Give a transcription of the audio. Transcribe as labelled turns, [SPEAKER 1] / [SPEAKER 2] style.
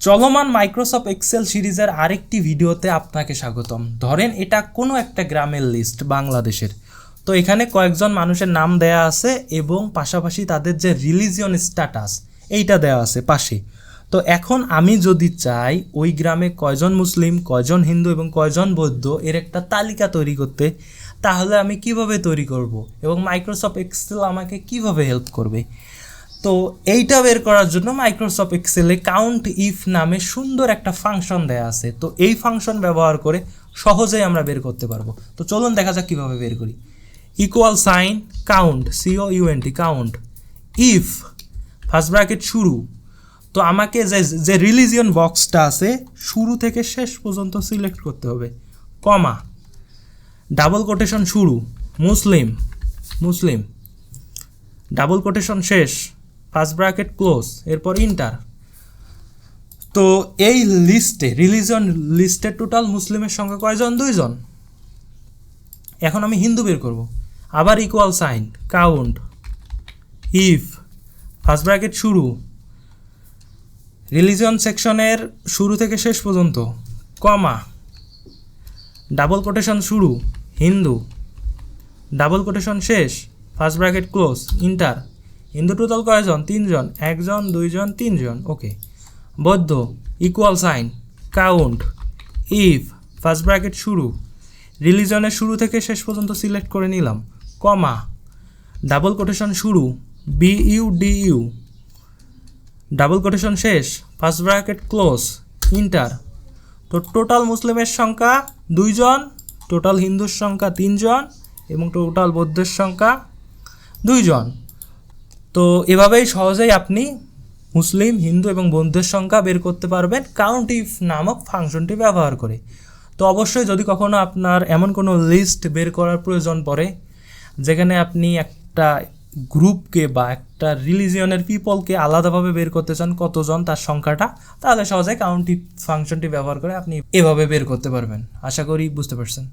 [SPEAKER 1] চলমান Microsoft Excel সিরিজের আরেকটি ভিডিওতে আপনাকে স্বাগতম। ধরেন এটা কোনো একটা গ্রামের লিস্ট বাংলাদেশের। তো এখানে কয়েকজন মানুষের নাম দেয়া আছে এবং পাশাপাশি তাদের যে রিলিজিয়ন স্ট্যাটাস এইটা দেওয়া আছে পাশে। তো এখন আমি যদি চাই ওই গ্রামে কয়জন মুসলিম, কয়জন হিন্দু এবং কয়জন বৌদ্ধ এর একটা তালিকা তৈরি করতে, তাহলে আমি কিভাবে তৈরি করব এবং মাইক্রোসফট এক্সেল আমাকে কিভাবে হেল্প করবে। তো এইটা বের করার জন্য মাইক্রোসফট এক্সেলে কাউন্ট ইফ নামে সুন্দর একটা ফাংশন দেয়া আছে। তো এই ফাংশন ব্যবহার করে সহজেই আমরা বের করতে পারবো। তো চলুন দেখা যাক কীভাবে বের করি। Equal sign count, COUNT count, if first bracket শুরু। তো আমাকে যে রিলিজিয়ন বক্সটা আছে শুরু থেকে শেষ পর্যন্ত সিলেক্ট করতে হবে, কমা, ডাবল কোটেশন শুরু, মুসলিম মুসলিম, ডাবল কোটেশন শেষ, ফার্স্ট ব্র্যাকেট ক্লোজ, এরপর ইন্টার। তো এই লিস্টে রিলিজন লিস্টে টোটাল মুসলিমের সংখ্যা কয়জন? 2 জন। এখন আমি হিন্দু বের করব। আবার equal sign count, if first bracket শুরু, রিলিজন সেকশনের শুরু থেকে শেষ পর্যন্ত, কমা, ডাবল কোটেশন শুরু, হিন্দু, ডাবল কোটেশন শেষ, first bracket close, enter. Hindu total কয়জন? 3 জন, 1 জন 2 জন 3 জন, ওকে। বৌদ্ধ equal sign count, if first bracket শুরু, রিলিজনের শুরু থেকে শেষ পর্যন্ত সিলেক্ট করে নিলাম, কমা, ডাবল কোটেশন শুরু, BUDU, ডাবল কোটেশন শেষ, ফার্স্ট ব্র্যাকেট ক্লোজ, ইন্টার। তো টোটাল মুসলিমের সংখ্যা 2 জন, টোটাল হিন্দুর সংখ্যা 3 জন এবং টোটাল বৌদ্ধের সংখ্যা 2 জন। তো এভাবেই সহজেই আপনি মুসলিম, হিন্দু এবং বৌদ্ধের সংখ্যা বের করতে পারবেন কাউন্ট ইফ নামক ফাংশনটি ব্যবহার করে। তো অবশ্যই যদি কখনো আপনার এমন কোনো লিস্ট বের করার প্রয়োজন পড়ে যেখানে আপনি একটা গ্রুপকে বা একটা রিলিজিয়নের পিপলকে আলাদাভাবে বের করতে চান কতজন তার সংখ্যাটা, তাহলে সহজে কাউন্ট ইফ ফাংশনটি ব্যবহার করে আপনি এভাবে বের করতে পারবেন। আশা করি বুঝতে পারছেন।